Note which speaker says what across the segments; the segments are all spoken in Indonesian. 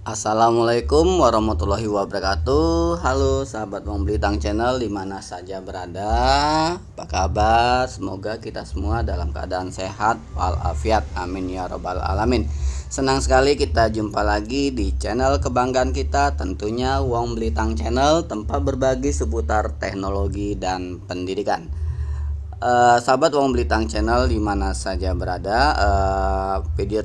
Speaker 1: Assalamualaikum warahmatullahi wabarakatuh. Halo sahabat Wong Blitang Channel dimana saja berada. Apa kabar? Semoga kita semua dalam keadaan sehat walafiat. Amin ya robbal alamin. Senang sekali kita jumpa lagi di channel kebanggaan kita, tentunya Wong Blitang Channel, tempat berbagi seputar teknologi dan pendidikan. Sahabat Wong Blitang Channel dimana saja berada, video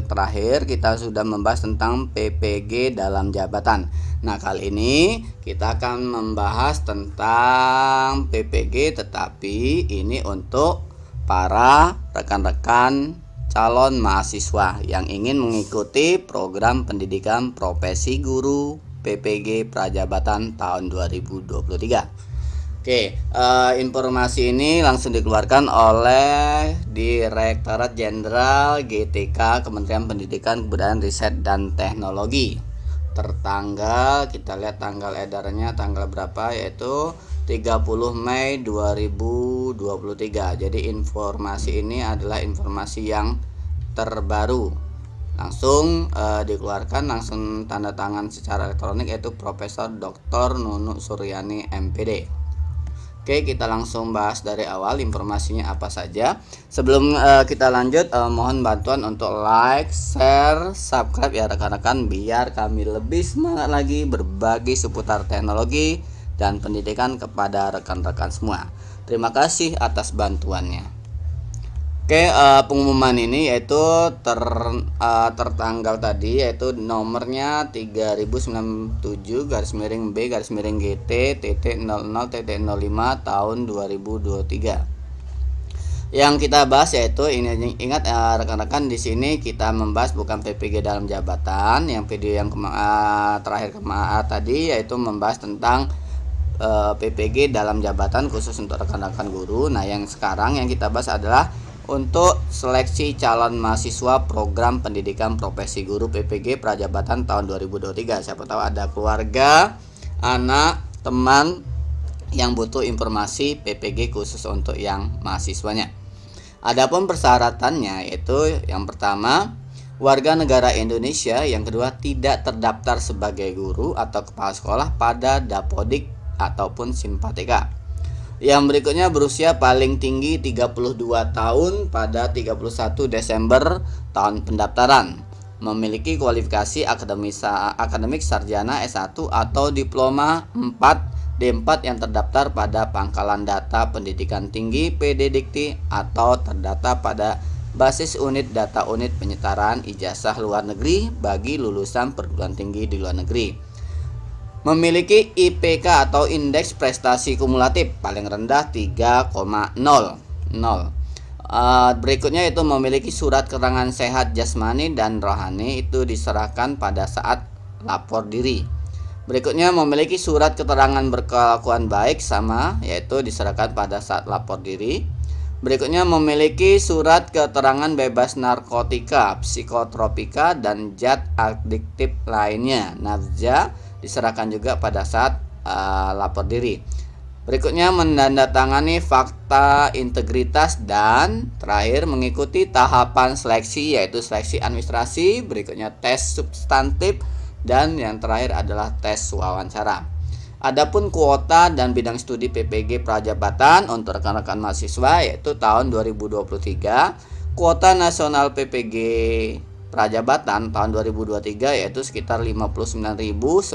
Speaker 1: terakhir kita sudah membahas tentang PPG dalam jabatan. Nah, kali ini kita akan membahas tentang PPG, tetapi ini untuk para rekan-rekan calon mahasiswa yang ingin mengikuti program pendidikan profesi guru PPG Prajabatan tahun 2023. Oke, informasi ini langsung dikeluarkan oleh Direktorat Jenderal GTK Kementerian Pendidikan, Kebudayaan, Riset, dan Teknologi. Kita lihat tanggal edarannya tanggal berapa, yaitu 30 Mei 2023. Jadi informasi ini adalah informasi yang terbaru. Langsung dikeluarkan, langsung tanda tangan secara elektronik, yaitu Profesor Dr. Nunuk Suryani MPD. Oke, kita langsung bahas dari awal informasinya apa saja. Sebelum kita lanjut, mohon bantuan untuk like, share, subscribe ya rekan-rekan, biar kami lebih semangat lagi berbagi seputar teknologi dan pendidikan kepada rekan-rekan semua. Terima kasih atas bantuannya. Oke, pengumuman ini yaitu tertanggal tadi, yaitu nomornya 3097-B-GT.00.05 tahun 2023. Yang kita bahas yaitu ini, ingat rekan-rekan, di sini kita membahas bukan PPG dalam jabatan. Yang video yang terakhir tadi yaitu membahas tentang PPG dalam jabatan khusus untuk rekan-rekan guru. Nah, yang sekarang yang kita bahas adalah untuk seleksi calon mahasiswa program pendidikan profesi guru PPG Prajabatan tahun 2023. Siapa tahu ada keluarga, anak, teman yang butuh informasi PPG khusus untuk yang mahasiswanya. Adapun persyaratannya yaitu yang pertama, warga negara Indonesia, yang kedua tidak terdaftar sebagai guru atau kepala sekolah pada Dapodik ataupun Simpatika. Yang berikutnya berusia paling tinggi 32 tahun pada 31 Desember tahun pendaftaran. Memiliki kualifikasi akademik sarjana S1 atau diploma 4D4 yang terdaftar pada Pangkalan Data Pendidikan Tinggi PD Dikti atau terdata pada basis unit data unit penyetaraan ijazah luar negeri bagi lulusan perguruan tinggi di luar negeri. Memiliki IPK atau indeks prestasi kumulatif paling rendah 3,00. Berikutnya itu memiliki surat keterangan sehat jasmani dan rohani, itu diserahkan pada saat lapor diri. Berikutnya memiliki surat keterangan berkelakuan baik sama, yaitu diserahkan pada saat lapor diri. Berikutnya memiliki surat keterangan bebas narkotika, psikotropika, dan zat adiktif lainnya, NAFZA, diserahkan juga pada saat lapor diri. Berikutnya menandatangani fakta integritas, dan terakhir mengikuti tahapan seleksi, yaitu seleksi administrasi, berikutnya tes substantif, dan yang terakhir adalah tes wawancara. Adapun kuota dan bidang studi PPG Prajabatan untuk rekan-rekan mahasiswa yaitu tahun 2023, kuota nasional PPG Prajabatan tahun 2023 yaitu sekitar 59.019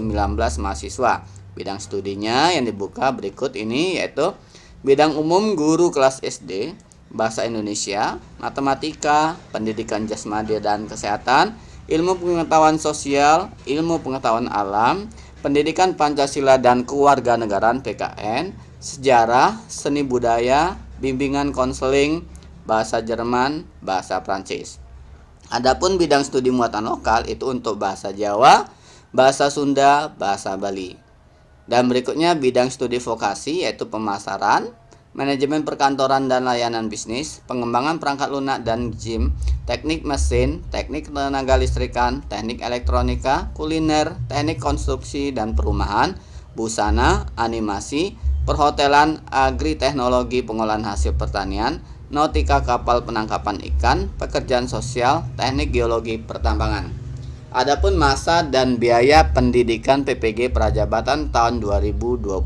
Speaker 1: mahasiswa. Bidang studinya yang dibuka berikut ini, yaitu bidang umum guru kelas SD, bahasa Indonesia, matematika, pendidikan jasmani dan kesehatan, ilmu pengetahuan sosial, ilmu pengetahuan alam, pendidikan Pancasila dan kewarganegaraan PKN, sejarah, seni budaya, bimbingan konseling, bahasa Jerman, bahasa Prancis. Adapun bidang studi muatan lokal itu untuk bahasa Jawa, bahasa Sunda, bahasa Bali. Dan berikutnya bidang studi vokasi yaitu pemasaran, manajemen perkantoran dan layanan bisnis, pengembangan perangkat lunak dan gym, teknik mesin, teknik tenaga listrikan, teknik elektronika, kuliner, teknik konstruksi dan perumahan, busana, animasi, perhotelan, agri-teknologi pengolahan hasil pertanian, nautika kapal penangkapan ikan, pekerjaan sosial, teknik geologi pertambangan. Adapun masa dan biaya pendidikan PPG Prajabatan tahun 2023.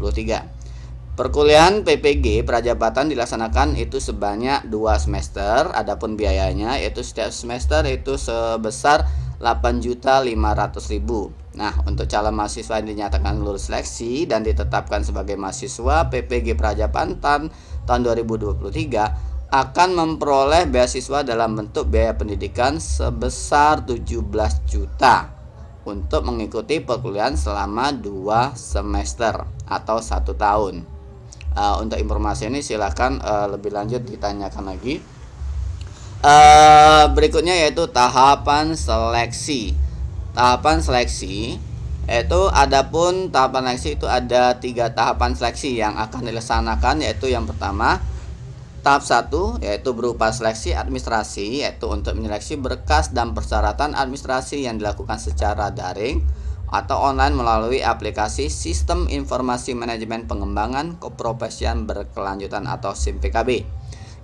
Speaker 1: Perkuliahan PPG Prajabatan dilaksanakan itu sebanyak 2 semester. Adapun biayanya yaitu setiap semester itu sebesar 8.500.000. Nah, untuk calon mahasiswa yang dinyatakan lulus seleksi dan ditetapkan sebagai mahasiswa PPG Prajabatan tahun 2023 akan memperoleh beasiswa dalam bentuk biaya pendidikan sebesar 17 juta untuk mengikuti perkuliahan selama 2 semester atau 1 tahun. Untuk informasi ini silakan lebih lanjut ditanyakan lagi. Berikutnya yaitu tahapan seleksi. Tahapan seleksi adapun tahapan seleksi itu ada 3 tahapan seleksi yang akan dilaksanakan, yaitu yang pertama tahap 1 yaitu berupa seleksi administrasi, yaitu untuk menyeleksi berkas dan persyaratan administrasi yang dilakukan secara daring atau online melalui aplikasi Sistem Informasi Manajemen Pengembangan Keprofesian Berkelanjutan atau SIM PKB.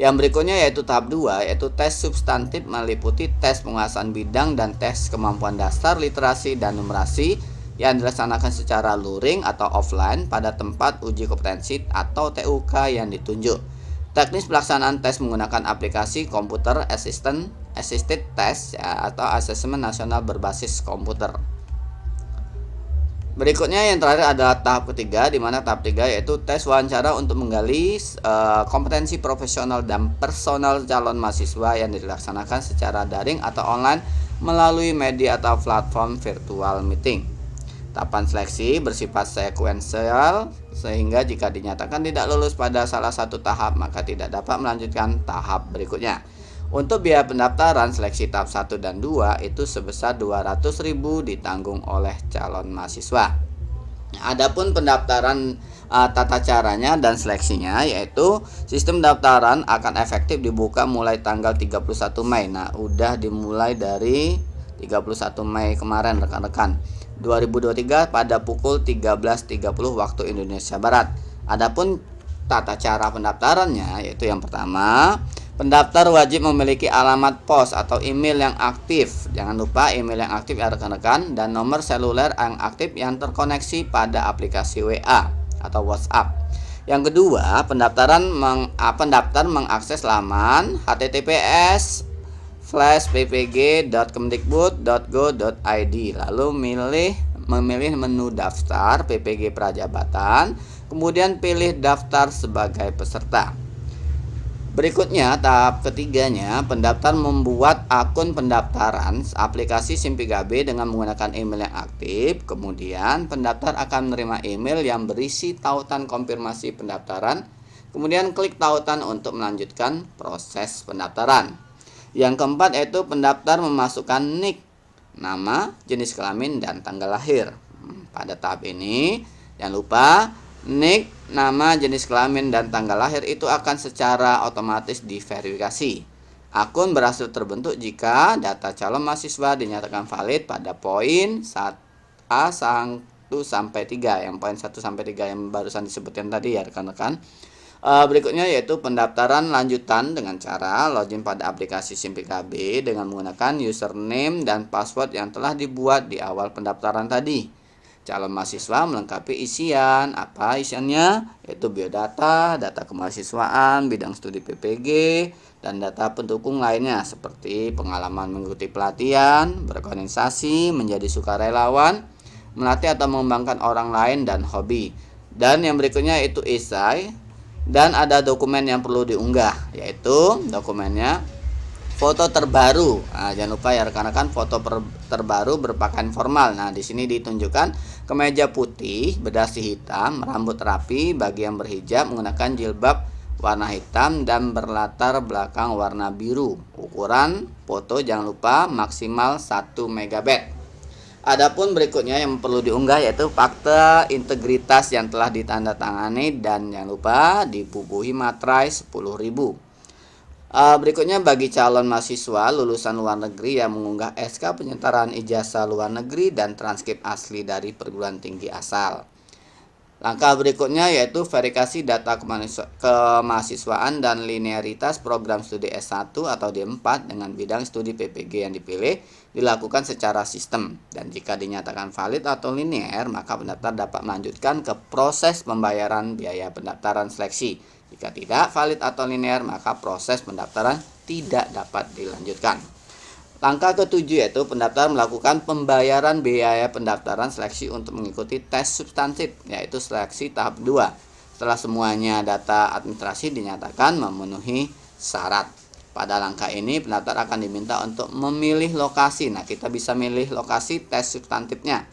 Speaker 1: Yang berikutnya yaitu tahap 2 yaitu tes substantif, meliputi tes penguasaan bidang dan tes kemampuan dasar literasi dan numerasi yang dilaksanakan secara luring atau offline pada tempat uji kompetensi atau TUK yang ditunjuk. Teknis pelaksanaan tes menggunakan aplikasi Computer Assisted Test atau asesmen nasional berbasis komputer. Berikutnya yang terakhir adalah tahap ketiga, di mana tahap 3 yaitu tes wawancara untuk menggali kompetensi profesional dan personal calon mahasiswa yang dilaksanakan secara daring atau online melalui media atau platform virtual meeting. Tahapan seleksi bersifat sekuensial sehingga jika dinyatakan tidak lulus pada salah satu tahap maka tidak dapat melanjutkan tahap berikutnya. Untuk biaya pendaftaran seleksi tahap 1 dan 2 itu sebesar 200.000 ditanggung oleh calon mahasiswa. Adapun pendaftaran tata caranya dan seleksinya yaitu sistem pendaftaran akan efektif dibuka mulai tanggal 31 Mei. Nah, udah dimulai dari 31 Mei kemarin rekan-rekan 2023 pada pukul 13.30 waktu Indonesia Barat. Adapun tata cara pendaftarannya yaitu yang pertama, pendaftar wajib memiliki alamat pos atau email yang aktif. Jangan lupa email yang aktif ya rekan-rekan, dan nomor seluler yang aktif yang terkoneksi pada aplikasi WA atau WhatsApp. Yang kedua, pendaftar mengakses laman https://ppg.kemdikbud.go.id, lalu memilih menu daftar PPG Prajabatan, kemudian pilih daftar sebagai peserta. Berikutnya tahap ketiganya, pendaftar membuat akun pendaftaran aplikasi SIM PKB dengan menggunakan email yang aktif. Kemudian pendaftar akan menerima email yang berisi tautan konfirmasi pendaftaran. Kemudian klik tautan untuk melanjutkan proses pendaftaran. Yang keempat yaitu pendaftar memasukkan NIK, nama, jenis kelamin, dan tanggal lahir. Pada tahap ini jangan lupa NIK, nama, jenis kelamin, dan tanggal lahir itu akan secara otomatis diverifikasi. Akun berhasil terbentuk jika data calon mahasiswa dinyatakan valid pada poin 1-3, yang poin 1-3 yang barusan disebutkan tadi ya rekan-rekan. Berikutnya yaitu pendaftaran lanjutan dengan cara login pada aplikasi SIM PKB dengan menggunakan username dan password yang telah dibuat di awal pendaftaran tadi. Calon mahasiswa melengkapi isiannya yaitu biodata, data kemahasiswaan, bidang studi PPG, dan data pendukung lainnya seperti pengalaman mengikuti pelatihan, berorganisasi, menjadi sukarelawan, melatih atau mengembangkan orang lain, dan hobi. Dan yang berikutnya itu esai, dan ada dokumen yang perlu diunggah, yaitu dokumennya foto terbaru. Nah, jangan lupa ya rekan-rekan, foto terbaru berpakaian formal. Nah, di sini ditunjukkan kemeja putih, berdasi hitam, rambut rapi bagi yang berhijab, menggunakan jilbab warna hitam dan berlatar belakang warna biru. Ukuran foto jangan lupa maksimal 1 MB. Adapun berikutnya yang perlu diunggah yaitu fakta integritas yang telah ditandatangani dan jangan lupa dibubuhi materai 10.000. Berikutnya bagi calon mahasiswa lulusan luar negeri yang mengunggah SK penyetaraan ijazah luar negeri dan transkrip asli dari perguruan tinggi asal. Langkah berikutnya yaitu verifikasi data kemahasiswaan dan linearitas program studi S1 atau D4 dengan bidang studi PPG yang dipilih dilakukan secara sistem, dan jika dinyatakan valid atau linear maka pendaftar dapat melanjutkan ke proses pembayaran biaya pendaftaran seleksi. Jika tidak valid atau linear maka proses pendaftaran tidak dapat dilanjutkan. Langkah ketujuh yaitu pendaftar melakukan pembayaran biaya pendaftaran seleksi untuk mengikuti tes substantif, yaitu seleksi tahap 2. Setelah semuanya data administrasi dinyatakan memenuhi syarat. Pada langkah ini pendaftar akan diminta untuk memilih lokasi. Nah, kita bisa milih lokasi tes substantifnya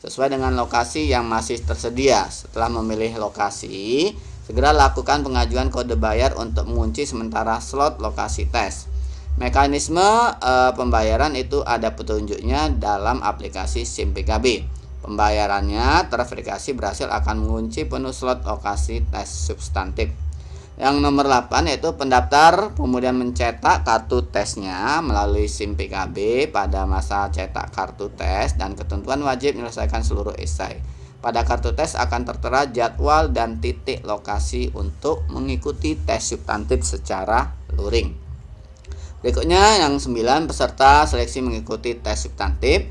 Speaker 1: sesuai dengan lokasi yang masih tersedia. Setelah memilih lokasi, segera lakukan pengajuan kode bayar untuk mengunci sementara slot lokasi tes. Mekanisme pembayaran itu ada petunjuknya dalam aplikasi SIM PKB. Pembayarannya terverifikasi berhasil akan mengunci penuh slot lokasi tes substantif. Yang nomor 8 yaitu pendaftar kemudian mencetak kartu tesnya melalui SIM PKB pada masa cetak kartu tes, dan ketentuan wajib menyelesaikan seluruh esai. Pada kartu tes akan tertera jadwal dan titik lokasi untuk mengikuti tes substantif secara luring. Berikutnya yang 9, peserta seleksi mengikuti tes substantif.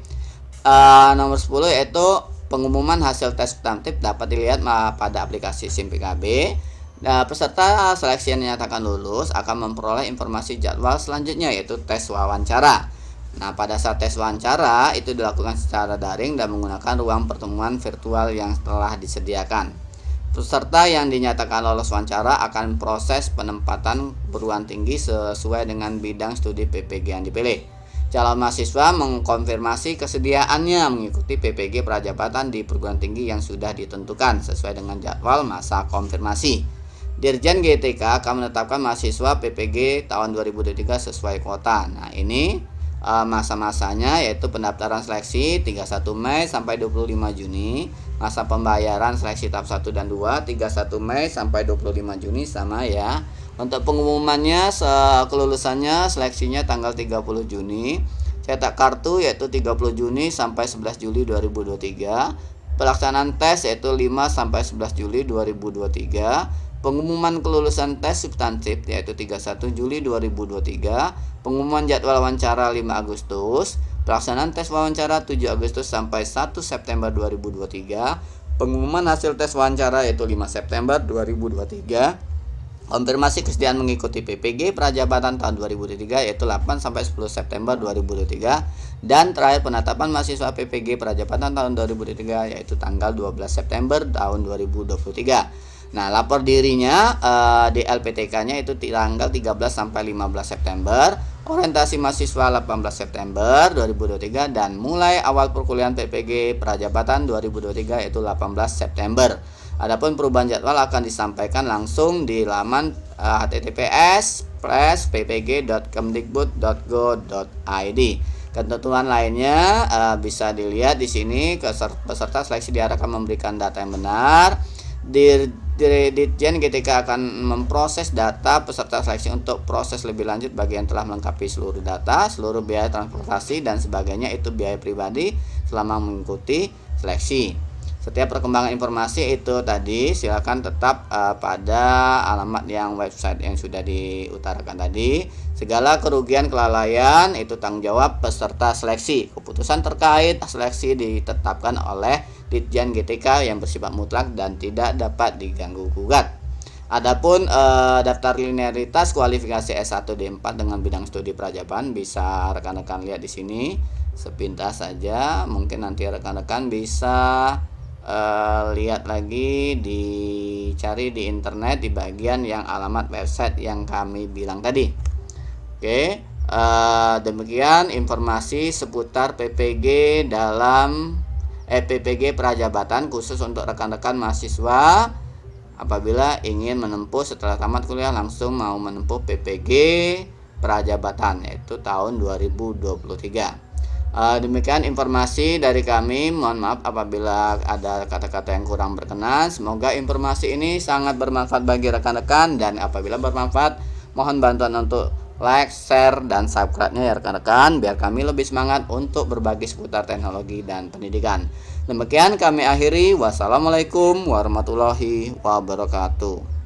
Speaker 1: Nomor 10 yaitu pengumuman hasil tes substantif dapat dilihat pada aplikasi SIM PKB. Peserta seleksi yang dinyatakan lulus akan memperoleh informasi jadwal selanjutnya yaitu tes wawancara. Nah, pada saat tes wawancara itu dilakukan secara daring dan menggunakan ruang pertemuan virtual yang telah disediakan. Peserta yang dinyatakan lolos wawancara akan proses penempatan perguruan tinggi sesuai dengan bidang studi PPG yang dipilih. Calon mahasiswa mengkonfirmasi kesediaannya mengikuti PPG prajabatan di perguruan tinggi yang sudah ditentukan sesuai dengan jadwal masa konfirmasi. Dirjen GTK akan menetapkan mahasiswa PPG tahun 2023 sesuai kuota. Nah, ini masa-masanya yaitu pendaftaran seleksi 31 Mei sampai 25 Juni. Masa pembayaran seleksi tahap 1 dan 2 31 Mei sampai 25 Juni sama ya. Untuk pengumumannya kelulusannya seleksinya tanggal 30 Juni. Cetak kartu yaitu 30 Juni sampai 11 Juli 2023. Pelaksanaan tes yaitu 5 sampai 11 Juli 2023. Pengumuman kelulusan tes substantif yaitu 31 Juli 2023. Pengumuman jadwal wawancara 5 Agustus. Pelaksanaan tes wawancara 7 Agustus sampai 1 September 2023. Pengumuman hasil tes wawancara yaitu 5 September 2023. Konfirmasi kesediaan mengikuti PPG Prajabatan tahun 2023 yaitu 8 sampai 10 September 2023. Dan terakhir penetapan mahasiswa PPG Prajabatan tahun 2023 yaitu tanggal 12 September tahun 2023. Nah, lapor dirinya di LPTK-nya itu tanggal 13 sampai 15 September, orientasi mahasiswa 18 September 2023, dan mulai awal perkuliahan PPG Prajabatan 2023 yaitu 18 September. Adapun perubahan jadwal akan disampaikan langsung di laman https://ppg.kemdikbud.go.id. Ketentuan lainnya bisa dilihat di sini. Peserta seleksi diarahkan memberikan data yang benar. Dirjen GTK akan memproses data peserta seleksi untuk proses lebih lanjut bagi yang telah melengkapi seluruh data, seluruh biaya transportasi dan sebagainya itu biaya pribadi selama mengikuti seleksi. Setiap perkembangan informasi itu tadi silakan tetap pada alamat yang website yang sudah diutarakan tadi. Segala kerugian kelalaian itu tanggung jawab peserta seleksi. Keputusan terkait seleksi ditetapkan oleh Ditjen GTK yang bersifat mutlak dan tidak dapat diganggu gugat. Adapun daftar linearitas kualifikasi S1 D4 dengan bidang studi Prajaban bisa rekan-rekan lihat di sini sepintas saja. Mungkin nanti rekan-rekan bisa lihat lagi, dicari di internet di bagian yang alamat website yang kami bilang tadi. Oke, demikian informasi seputar PPG dalam PPG Prajabatan khusus untuk rekan-rekan mahasiswa apabila ingin menempuh setelah tamat kuliah langsung mau menempuh PPG Prajabatan yaitu tahun 2023. Demikian informasi dari kami. Mohon maaf apabila ada kata-kata yang kurang berkenan. Semoga informasi ini sangat bermanfaat bagi rekan-rekan, dan apabila bermanfaat mohon bantuan untuk like, share, dan subscribe-nya ya rekan-rekan, biar kami lebih semangat untuk berbagi seputar teknologi dan pendidikan. Demikian kami akhiri. Wassalamualaikum warahmatullahi wabarakatuh.